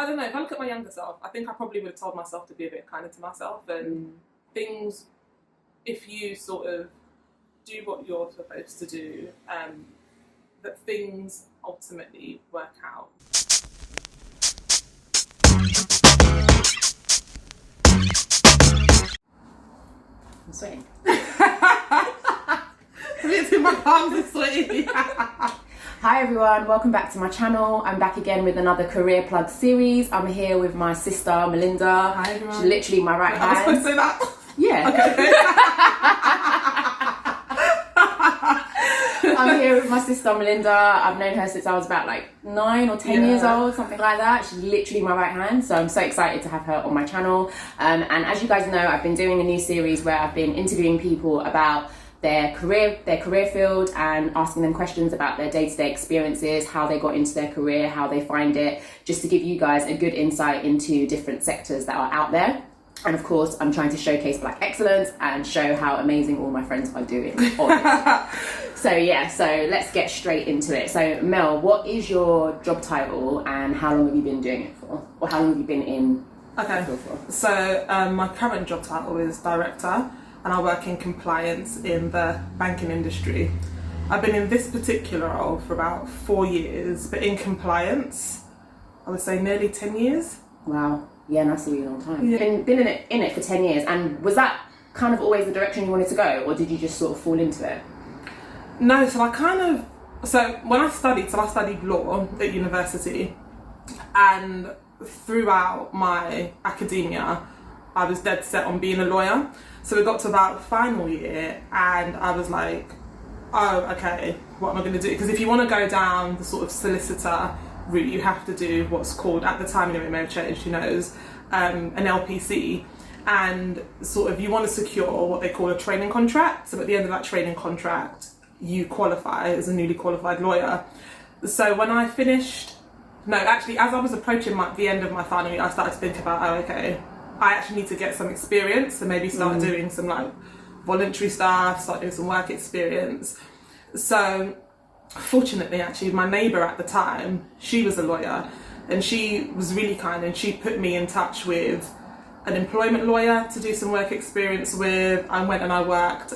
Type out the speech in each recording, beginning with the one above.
I don't know, if I look at my younger self, I think I probably would have told myself to be a bit kinder to myself, and things, if you sort of do what you're supposed to do, that things ultimately work out. I'm sweating. My palms are sweaty. Hi everyone, welcome back to my channel. I'm back again with another career plug series. I'm here with my sister Melinda. Hi everyone. She's literally my right hand. I was supposed to say that? Yeah. Okay. I'm here with my sister Melinda. I've known her since I was about like 9 or 10 years old, something like that. She's literally my right hand, so I'm so excited to have her on my channel. And as you guys know, I've been doing a new series where I've been interviewing people about their career field and asking them questions about their day-to-day experiences, how they got into their career, how they find it, just to give you guys a good insight into different sectors that are out there. And of course, I'm trying to showcase Black excellence and show how amazing all my friends are doing. So let's get straight into it. So Mel, what is your job title and how long have you been doing it for? Or how long have you been in the field for? So my current job title is director, and I work in compliance in the banking industry. I've been in this particular role for about 4 years, but in compliance, I would say nearly 10 years. Wow, yeah, and that's a really long time. Yeah. Been in it for 10 years, and was that kind of always the direction you wanted to go, or did you just sort of fall into it? No, so when I studied law at university, and throughout my academia, I was dead set on being a lawyer. So we got to about final year and I was like, oh, okay, what am I going to do? Because if you want to go down the sort of solicitor route, you have to do what's called, at the time, it may have changed, who knows, an LPC. And sort of you want to secure what they call a training contract. So at the end of that training contract, you qualify as a newly qualified lawyer. So when I finished, as I was approaching the end of my final year, I started to think about, oh, okay, I actually need to get some experience and maybe start doing some like voluntary stuff, start doing some work experience. So fortunately, actually, my neighbour at the time, she was a lawyer and she was really kind and she put me in touch with an employment lawyer to do some work experience with. I went and I worked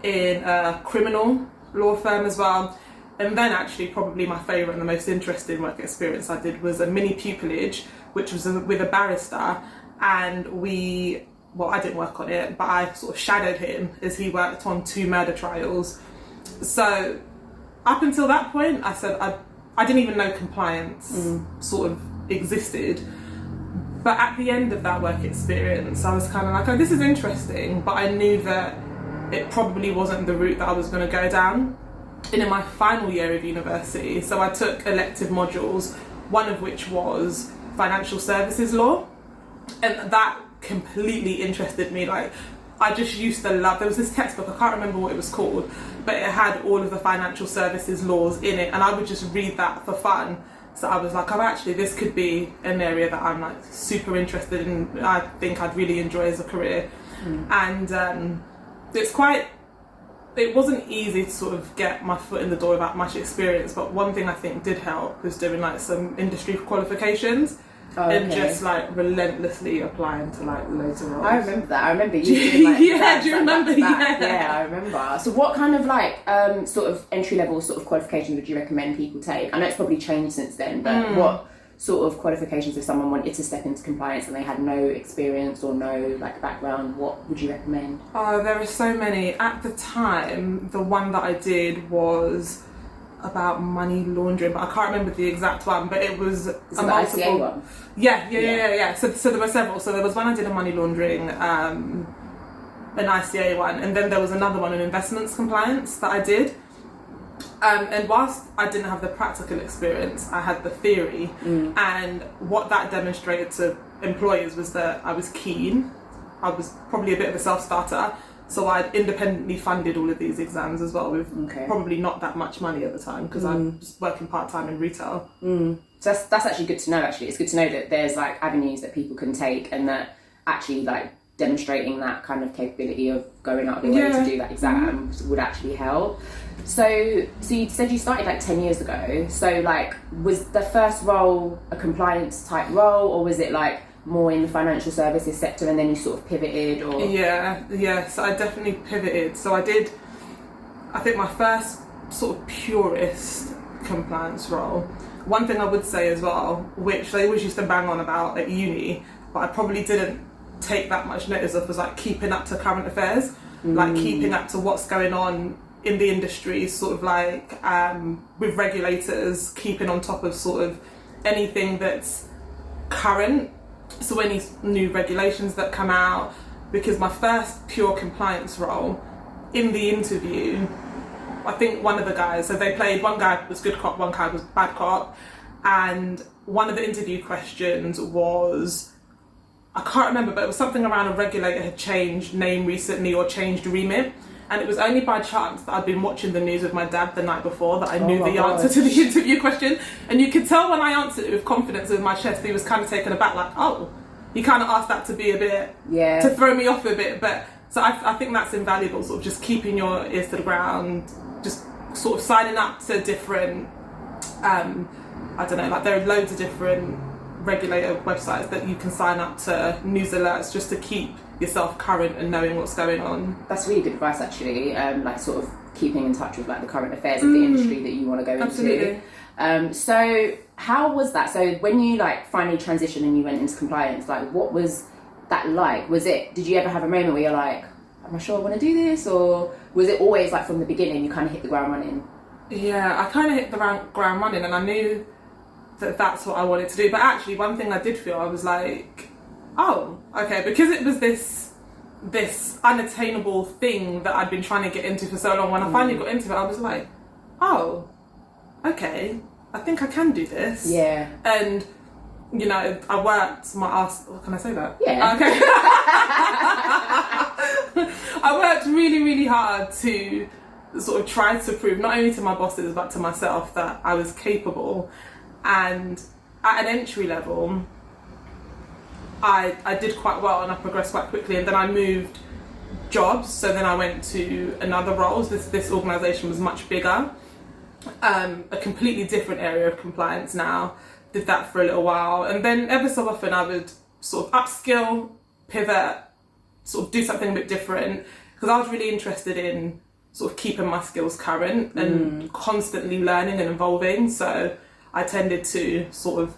in a criminal law firm as well. And then actually probably my favourite and the most interesting work experience I did was a mini pupillage, which was with a barrister. And I didn't work on it, but I sort of shadowed him as he worked on 2 murder trials. So up until that point, I said I didn't even know compliance sort of existed. But at the end of that work experience, I was kind of like, oh, this is interesting, but I knew that it probably wasn't the route that I was going to go down. And in my final year of university, so I took elective modules, one of which was financial services law. And that completely interested me. Like, I just used to love, there was this textbook, I can't remember what it was called, but it had all of the financial services laws in it, and I would just read that for fun. So I was like, oh, actually, this could be an area that I'm like super interested in, I think I'd really enjoy as a career. And it wasn't easy to sort of get my foot in the door without much experience, but one thing I think did help was doing like some industry qualifications. And just like relentlessly applying to like loads of roles. I remember that. I remember you doing like do you remember? Yeah, I remember. So what kind of like sort of entry level sort of qualifications would you recommend people take? I know it's probably changed since then, but what sort of qualifications, if someone wanted to step into compliance and they had no experience or no like background, what would you recommend? Oh, there are so many. At the time, the one that I did was about money laundering, but I can't remember the exact one, but it was a multiple one. Yeah. So there were several. So there was one I did a money laundering, an ICA one, and then there was another one, an investments compliance that I did. And whilst I didn't have the practical experience, I had the theory, and what that demonstrated to employers was that I was keen. I was probably a bit of a self-starter. So I'd independently funded all of these exams as well with probably not that much money at the time because I was working part-time in retail. So that's actually good to know, actually. It's good to know that there's like avenues that people can take and that actually like demonstrating that kind of capability of going out of their way to do that exam would actually help. So you said you started like 10 years ago. So like, was the first role a compliance type role, or was it like more in the financial services sector and then you sort of pivoted? Or Yeah. So I definitely pivoted. So I think my first sort of purist compliance role. One thing I would say as well, which they always used to bang on about at uni, but I probably didn't take that much notice of, was like keeping up to current affairs, like keeping up to what's going on in the industry, sort of like with regulators, keeping on top of sort of anything that's current, so any new regulations that come out. Because my first pure compliance role, in the interview, I think one of the guys, so they played, one guy was good cop, one guy was bad cop, and one of the interview questions was, I can't remember, but it was something around a regulator had changed name recently or changed remit. And it was only by chance that I'd been watching the news with my dad the night before that I knew the answer to the interview question. And you could tell when I answered it with confidence with my chest, he was kind of taken aback, like, oh, you kind of asked that to be a bit, to throw me off a bit. But so I think that's invaluable, sort of just keeping your ears to the ground, just sort of signing up to different, I don't know, like there are loads of different regulator websites that you can sign up to, news alerts, just to keep yourself current and knowing what's going on. That's really good advice, actually. Like sort of keeping in touch with like the current affairs of the industry that you want to go Absolutely. into. So how was that? So when you like finally transitioned and you went into compliance, like what was that like? Did you ever have a moment where you're like, am I sure I want to do this? Or was it always like from the beginning you kind of hit the ground running? Yeah, I kind of hit the ground running, and I knew that that's what I wanted to do. But actually, one thing I did feel, I was like, oh, okay, because it was this unattainable thing that I'd been trying to get into for so long. When I finally got into it, I was like, oh, okay, I think I can do this. Yeah. And you know, I worked my ass. Can I say that? Yeah. Okay. I worked really, really hard to sort of try to prove, not only to my bosses but to myself, that I was capable. And at an entry level, I did quite well and I progressed quite quickly, and then I moved jobs. So then I went to another role. This organisation was much bigger, a completely different area of compliance now. Did that for a little while, and then ever so often I would sort of upskill, pivot, sort of do something a bit different, because I was really interested in sort of keeping my skills current and constantly learning and evolving. So I tended to sort of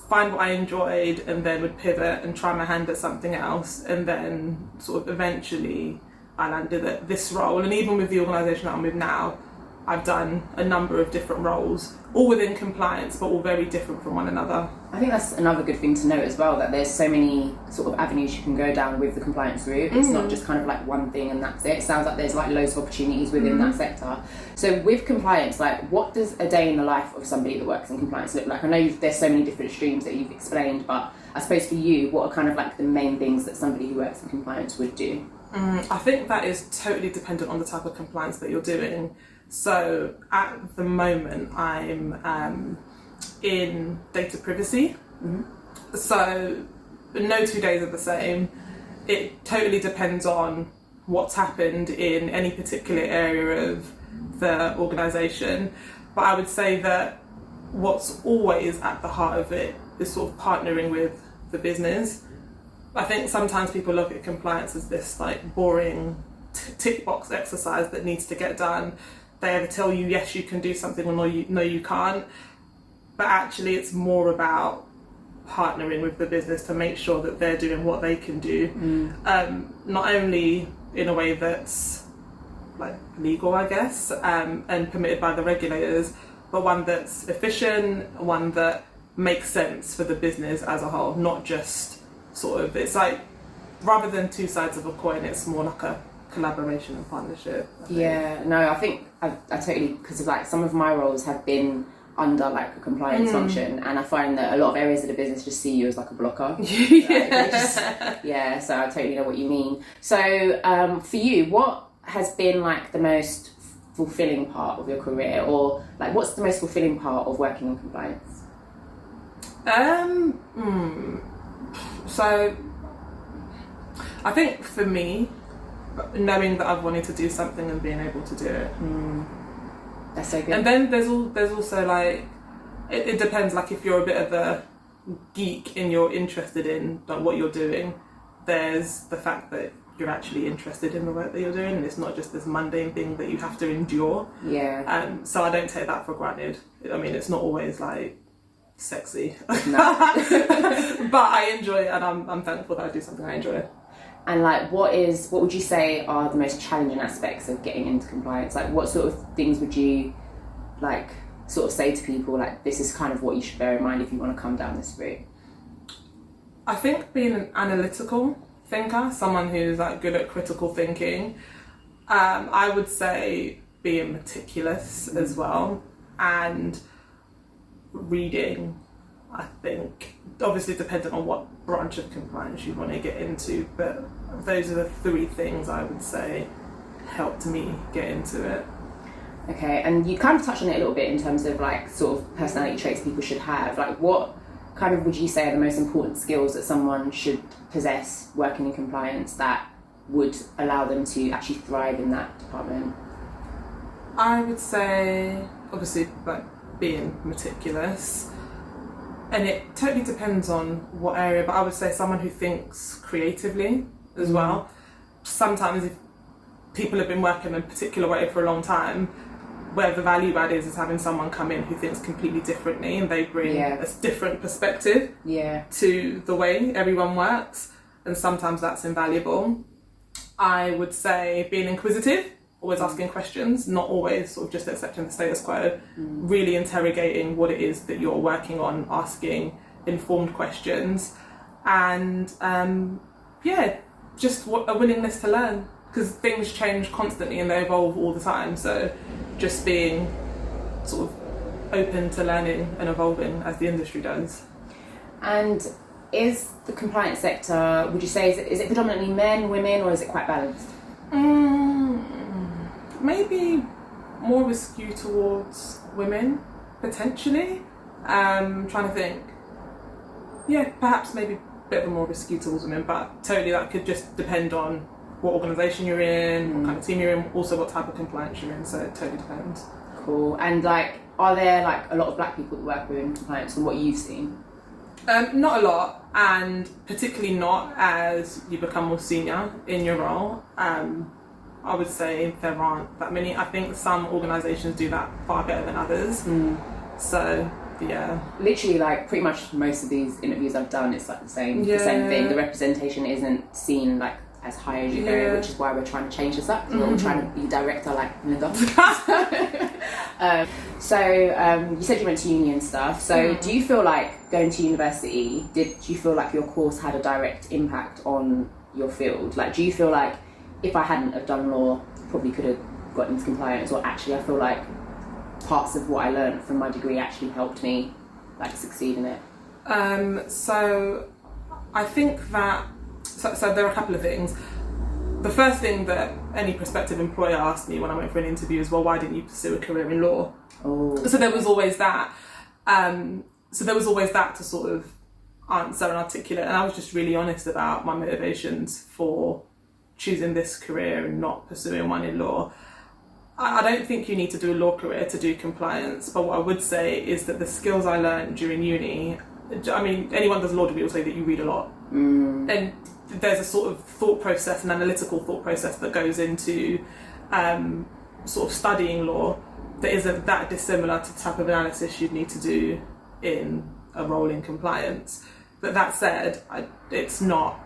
find what I enjoyed and then would pivot and try my hand at something else, and then sort of eventually I landed at this role. And even with the organisation that I'm with now, I've done a number of different roles, all within compliance, but all very different from one another. I think that's another good thing to note as well, that there's so many sort of avenues you can go down with the compliance route. It's not just kind of like one thing and that's it. It sounds like there's like loads of opportunities within that sector. So with compliance, like what does a day in the life of somebody that works in compliance look like? I know there's so many different streams that you've explained, but I suppose for you, what are kind of like the main things that somebody who works in compliance would do? I think that is totally dependent on the type of compliance that you're doing. So at the moment, I'm in data privacy. So no 2 days are the same. It totally depends on what's happened in any particular area of the organisation. But I would say that what's always at the heart of it is sort of partnering with the business. I think sometimes people look at compliance as this like boring tick box exercise that needs to get done. They either tell you yes you can do something or no you can't. But actually it's more about partnering with the business to make sure that they're doing what they can do. Not only in a way that's like legal, I guess, and permitted by the regulators, but one that's efficient, one that makes sense for the business as a whole, not just sort of, it's like, rather than two sides of a coin, it's more like a collaboration and partnership. I think I totally, because of like some of my roles have been under like a compliance function, and I find that a lot of areas of the business just see you as like a blocker. So I totally know what you mean. So for you, what has been like the most fulfilling part of your career, or like what's the most fulfilling part of working in compliance? So I think for me, knowing that I've wanted to do something and being able to do it, That's so good. And then there's also like, it depends, like if you're a bit of a geek and you're interested in like what you're doing, there's the fact that you're actually interested in the work that you're doing and it's not just this mundane thing that you have to endure. Yeah. So I don't take that for granted. I mean, it's not always like sexy. No. But I enjoy it, and I'm thankful that I do something I enjoy. And like, what would you say are the most challenging aspects of getting into compliance? Like, what sort of things would you like sort of say to people, like, this is kind of what you should bear in mind if you want to come down this route? I think being an analytical thinker, someone who's like good at critical thinking, I would say being meticulous as well, and reading, I think, obviously dependent on what branch of compliance you want to get into, but those are the three things I would say helped me get into it. Okay, and you kind of touched on it a little bit in terms of like sort of personality traits people should have. Like, what kind of would you say are the most important skills that someone should possess working in compliance that would allow them to actually thrive in that department? I would say, obviously, like being meticulous, and it totally depends on what area, but I would say someone who thinks creatively as well. Sometimes if people have been working in a particular way for a long time, where the value add is having someone come in who thinks completely differently and they bring a different perspective to the way everyone works, and sometimes that's invaluable. I would say being inquisitive, always asking questions, not always sort of just accepting the status quo, really interrogating what it is that you're working on, asking informed questions, and just a willingness to learn, because things change constantly and they evolve all the time, so just being sort of open to learning and evolving as the industry does. And is the compliance sector, would you say, is it predominantly men, women, or is it quite balanced? Maybe more of a skew towards women, potentially. Trying to think. Yeah, perhaps maybe a bit of a more of a skew towards women, but totally that could just depend on what organisation you're in, what kind of team you're in, also what type of compliance you're in, so it totally depends. Cool. And like, are there like a lot of black people that work within compliance from what you've seen? Not a lot, and particularly not as you become more senior in your role. I would say there aren't that many. I think some organisations do that far better than others. So yeah, literally, like pretty much most of these interviews I've done, it's like the same thing. The representation isn't seen like as high as you go, which is why we're trying to change this up. We're all trying to be director like Melinda. So you said you went to uni and stuff. So do you feel like going to university, did you feel like your course had a direct impact on your field? Like, do you feel like if I hadn't have done law, probably could have got into compliance, or actually I feel like parts of what I learned from my degree actually helped me like succeed in it? So I think that so there are a couple of things. The first thing that any prospective employer asked me when I went for an interview is, well, why didn't you pursue a career in law? So there was always that. To sort of answer and articulate, and I was just really honest about my motivations for choosing this career and not pursuing one in law. I don't think you need to do a law career to do compliance, but what I would say is that the skills I learned during uni, I mean, anyone who does a law degree will say that you read a lot. And there's a sort of thought process, an analytical thought process that goes into sort of studying law that isn't that dissimilar to the type of analysis you'd need to do in a role in compliance. But that said, it's not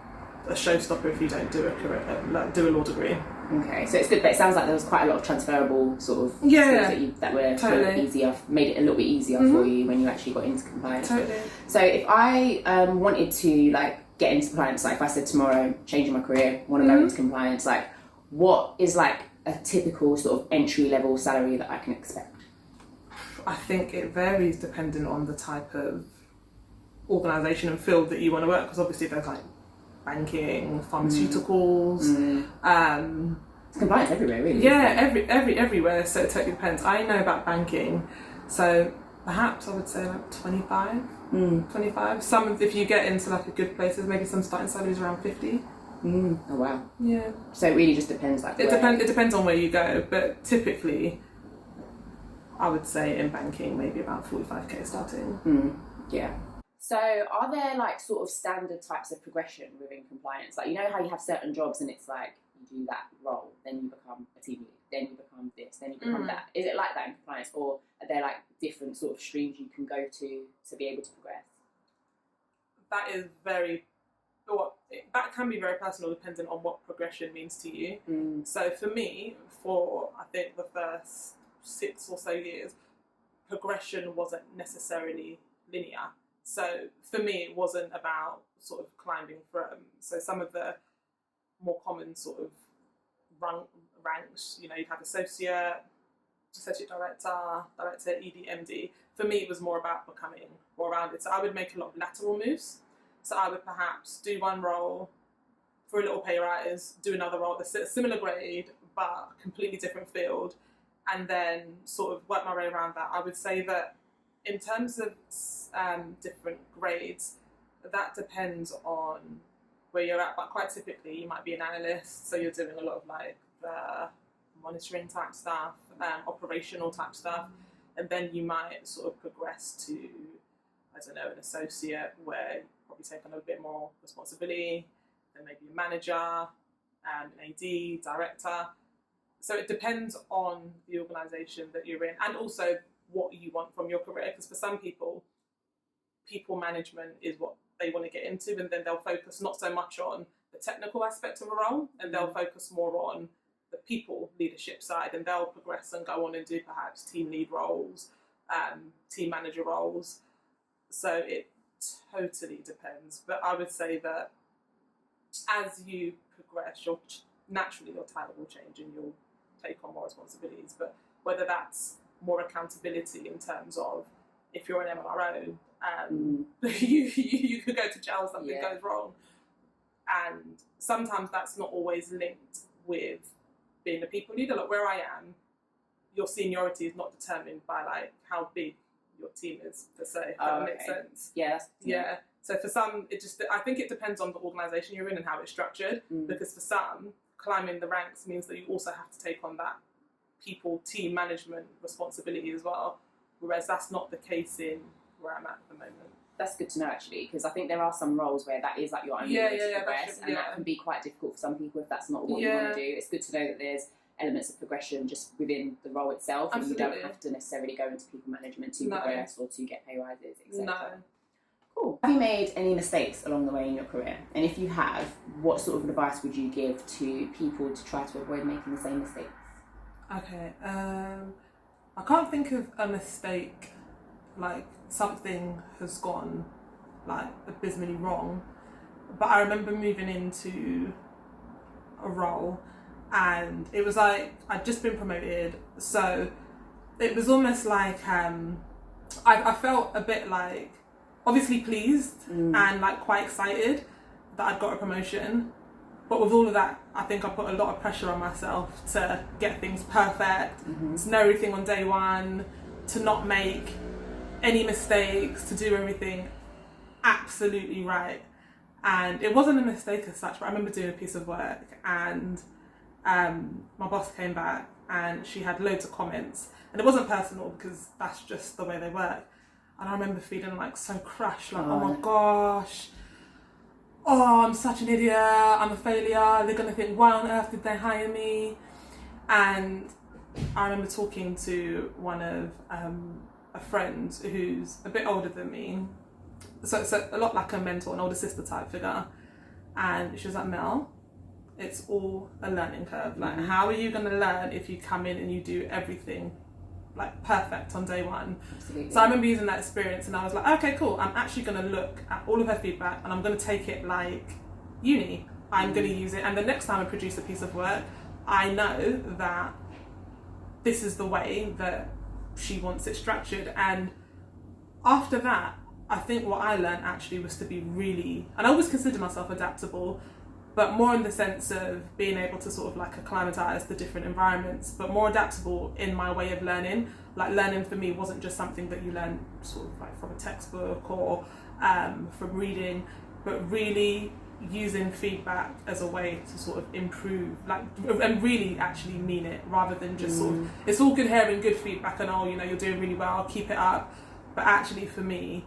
a showstopper if you don't do a career, do a law degree. Okay, so it's good, but it sounds like there was quite a lot of transferable sort of skills that were kind of easier, made it a little bit easier for you when you actually got into compliance. Totally. So if I wanted to like get into compliance, like if I said tomorrow, changing my career, want to go into compliance, like what is like a typical sort of entry level salary that I can expect? I think it varies depending on the type of organisation and field that you want to work, because obviously there's like banking, pharmaceuticals, compliance everywhere, really. Yeah, everywhere. So it totally depends. I know about banking, so perhaps I would say like 25. 25. Some, if you get into like a good places, maybe some starting salaries around 50. Oh wow. Yeah. So it really just depends. Like it depends on where you go, but typically I would say in banking, maybe about 45k starting. Yeah. So are there like sort of standard types of progression within compliance? Like, you know how you have certain jobs and it's like you do that role, then you become a team lead, then you become this, then you become that. Is it like that in compliance, or are there like different sort of streams you can go to be able to progress? That is that can be very personal depending on what progression means to you. So for me, for I think the first 6 or so years, progression wasn't necessarily linear. So for me, it wasn't about sort of climbing from, so some of the more common sort of ranks, you know, you'd have associate director, ED, MD. For me, it was more about becoming more rounded. So I would make a lot of lateral moves. So I would perhaps do one role for a little pay rise, do another role that's a similar grade, but completely different field, and then sort of work my way around that. I would say that in terms of different grades, that depends on where you're at, but quite typically you might be an analyst, so you're doing a lot of like the monitoring type stuff, operational type stuff, and then you might sort of progress to, I don't know, an associate where you probably take on a bit more responsibility, then maybe a manager, an AD, director. So it depends on the organisation that you're in, and also what you want from your career, because for some people, people management is what they want to get into, and then they'll focus not so much on the technical aspect of a role, and they'll focus more on the people leadership side, and they'll progress and go on and do perhaps team lead roles, team manager roles. So it totally depends, but I would say that as you progress, naturally your title will change and you'll take on more responsibilities, but whether that's more accountability in terms of if you're an MRO, you could go to jail if something goes wrong, and sometimes that's not always linked with being a people leader. Like where I am, your seniority is not determined by like how big your team is per se. If that makes sense. Yeah. So for some, I think it depends on the organisation you're in and how it's structured. Because for some, climbing the ranks means that you also have to take on that team management responsibility as well. Whereas that's not the case in where I'm at the moment. That's good to know, actually, because I think there are some roles where that is like your only way to progress, and that can be quite difficult for some people if that's not what you want to do. It's good to know that there's elements of progression just within the role itself, and you don't have to necessarily go into people management to progress or to get pay rises, etc. No. Cool. Have you made any mistakes along the way in your career? And if you have, what sort of advice would you give to people to try to avoid making the same mistakes? Okay, I can't think of a mistake, like something has gone like abysmally wrong, but I remember moving into a role and it was like I'd just been promoted, so it was almost like I felt a bit like obviously pleased and like quite excited that I'd got a promotion, but with all of that I think I put a lot of pressure on myself to get things perfect, to know everything on day one, to not make any mistakes, to do everything absolutely right. And it wasn't a mistake as such, but I remember doing a piece of work and my boss came back and she had loads of comments, and it wasn't personal because that's just the way they work. And I remember feeling like so crushed, like, oh my gosh, oh, I'm such an idiot, I'm a failure, they're gonna think, why on earth did they hire me? And I remember talking to one of a friend who's a bit older than me, so a lot like a mentor, an older sister type figure, and she was like, Mel, it's all a learning curve. Like, how are you going to learn if you come in and you do everything like perfect on day one? Absolutely. So I remember using that experience and I was like, okay, cool, I'm actually going to look at all of her feedback and I'm going to take it like uni. I'm going to use it, and the next time I produce a piece of work, I know that this is the way that she wants it structured. And after that, I think what I learned actually was to be really, and I always consider myself adaptable, but more in the sense of being able to sort of like acclimatise to different environments, but more adaptable in my way of learning. Like learning for me wasn't just something that you learn sort of like from a textbook or from reading. but really using feedback as a way to sort of improve, like, and really actually mean it, rather than just sort of, it's all good hearing good feedback and, oh, you know, you're doing really well, keep it up. But actually for me,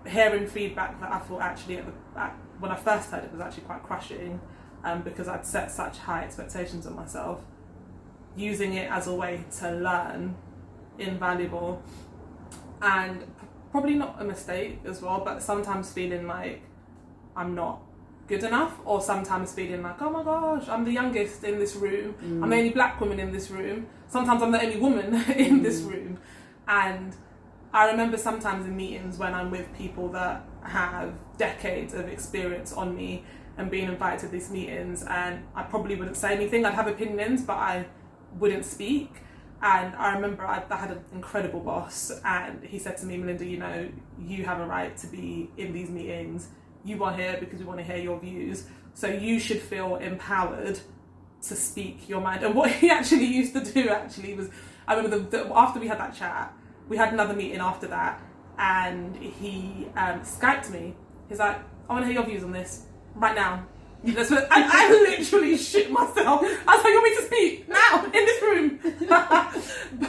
hearing feedback that I thought actually when I first heard it was actually quite crushing, because I'd set such high expectations on myself, using it as a way to learn, invaluable, and probably not a mistake as well, but sometimes feeling like I'm not good enough, or sometimes feeling like, oh my gosh, I'm the youngest in this room, I'm the only black woman in this room, sometimes I'm the only woman in this room. And I remember sometimes in meetings when I'm with people that have decades of experience on me and being invited to these meetings, and I probably wouldn't say anything, I'd have opinions, but I wouldn't speak. And I remember I had an incredible boss, and he said to me, Melinda, you know, you have a right to be in these meetings. You are here because we want to hear your views. So you should feel empowered to speak your mind. And what he actually used to do actually was, I remember after we had that chat, we had another meeting after that, and he Skyped me. He's like, I want to hear your views on this right now. I literally shit myself. I was like, you want me to speak now in this room?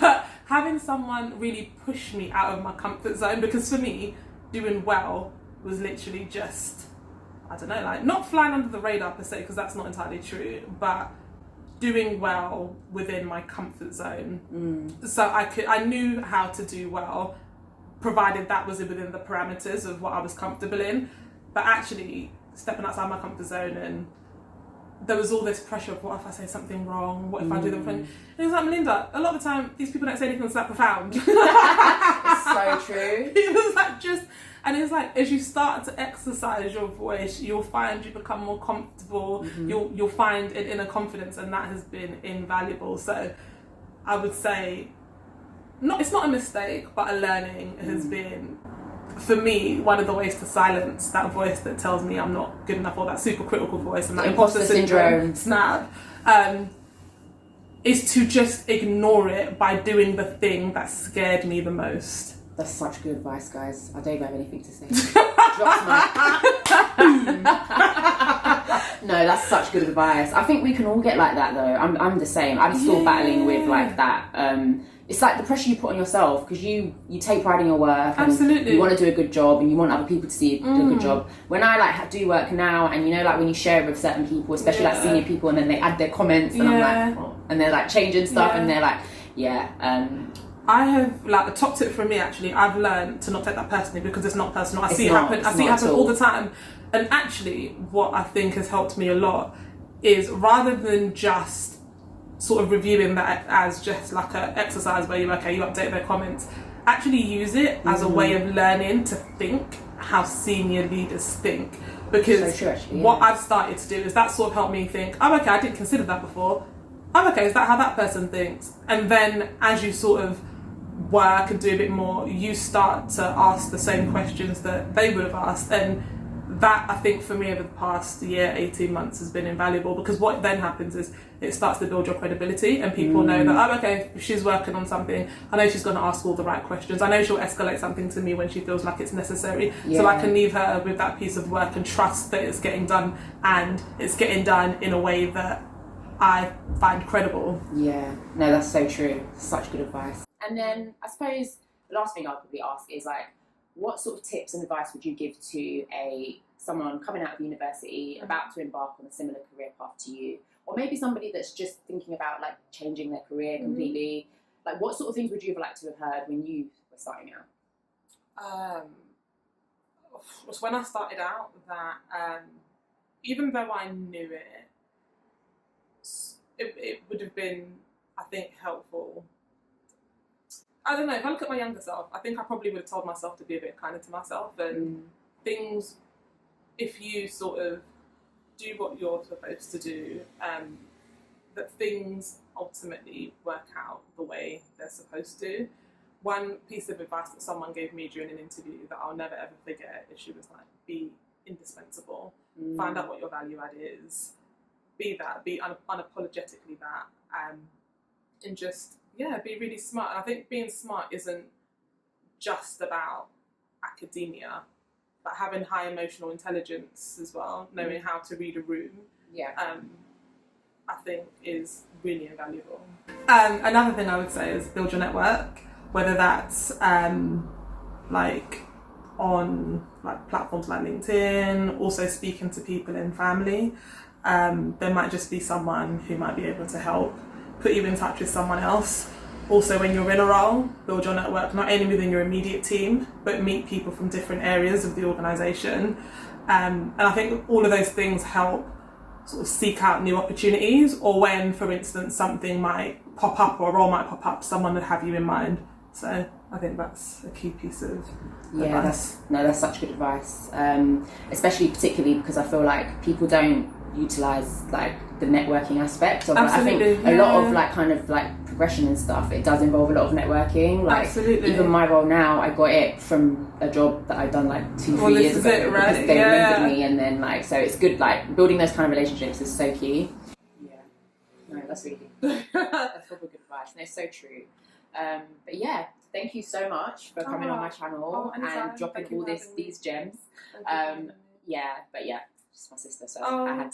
But having someone really push me out of my comfort zone, because for me, doing well was literally just, I don't know, like not flying under the radar per se, because that's not entirely true, but doing well within my comfort zone. So I knew how to do well, provided that was within the parameters of what I was comfortable in. But actually stepping outside my comfort zone, and there was all this pressure of, what if I say something wrong, what if I do the thing? And it was like, Melinda, a lot of the time these people don't say anything that's that profound. It's so true. It was like and it's like, as you start to exercise your voice, you'll find you become more comfortable, you'll find an inner confidence, and that has been invaluable. So I would say, it's not a mistake, but a learning has been, for me, one of the ways to silence that voice that tells me I'm not good enough, or that super critical voice, and that imposter syndrome snap, is to just ignore it by doing the thing that scared me the most. That's such good advice, guys. I don't even have anything to say. Drops my... No, that's such good advice. I think we can all get like that, though. I'm the same. I'm still battling with like that. It's like the pressure you put on yourself, because you take pride in your work. And absolutely. You want to do a good job, and you want other people to see you do a good job. When I like do work now, and you know, like when you share it with certain people, especially like senior people, and then they add their comments, and I'm like, oh, and they're like changing stuff, and they're like, I have, like, the top tip for me, actually, I've learned to not take that personally, because it's not personal. I see it happen all the time. And actually, what I think has helped me a lot is, rather than just sort of reviewing that as just like an exercise where you update their comments, actually use it as a way of learning to think how senior leaders think. Because what I've started to do is that sort of helped me think, oh, okay, I didn't consider that before. Oh, okay, is that how that person thinks? And then as you sort of work and do a bit more, you start to ask the same questions that they would have asked. And that, I think, for me over the past year, 18 months, has been invaluable, because what then happens is it starts to build your credibility, and people know that, oh, okay, she's working on something, I know she's going to ask all the right questions, I know she'll escalate something to me when she feels like it's necessary, so I can leave her with that piece of work and trust that it's getting done, and it's getting done in a way that I find credible. Yeah, no, that's so true. Such good advice. And then I suppose the last thing I'll probably ask is, like, what sort of tips and advice would you give to someone coming out of university, about to embark on a similar career path to you, or maybe somebody that's just thinking about like changing their career completely? Like, what sort of things would you have liked to have heard when you were starting out? Was when I started out that even though I knew it would have been, I think, helpful. I don't know, if I look at my younger self, I think I probably would have told myself to be a bit kinder to myself, and things, if you sort of do what you're supposed to do, that things ultimately work out the way they're supposed to. One piece of advice that someone gave me during an interview that I'll never ever forget is, she was like, be indispensable, find out what your value add is, be unapologetically that, and just, be really smart. And I think being smart isn't just about academia. like having high emotional intelligence as well, knowing how to read a room, I think is really invaluable. Another thing I would say is build your network, whether that's like on like platforms like LinkedIn, also speaking to people in family. There might just be someone who might be able to help put you in touch with someone else. Also, when you're in a role, build your network not only within your immediate team, but meet people from different areas of the organisation. And I think all of those things help sort of seek out new opportunities, or when, for instance, something might pop up or a role might pop up, someone would have you in mind. So I think that's a key piece of advice. That's such good advice. Especially particularly because I feel like people don't utilise like the networking aspect of it. I think a lot of like kind of like progression and stuff, it does involve a lot of networking. Like even my role now, I got it from a job that I'd done like 2-3 years ago, because they remembered me, and then like, so it's good, like building those kind of relationships is so key. That's really good. That's probably good advice, and it's so true. But yeah, thank you so much for coming on my channel and dropping all these gems. She's my sister, so I had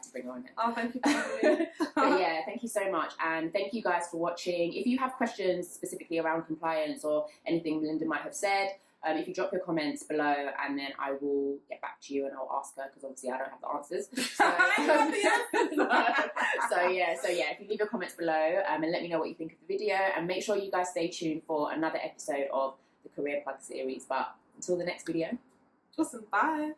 to bring her on it. Oh, thank you for having me. But yeah, thank you so much, and thank you guys for watching. If you have questions specifically around compliance or anything Melinda might have said, if you drop your comments below, and then I will get back to you and I'll ask her, because obviously I don't have the answers. So if you leave your comments below and let me know what you think of the video, and make sure you guys stay tuned for another episode of the Career Plug series. But until the next video. Awesome, bye.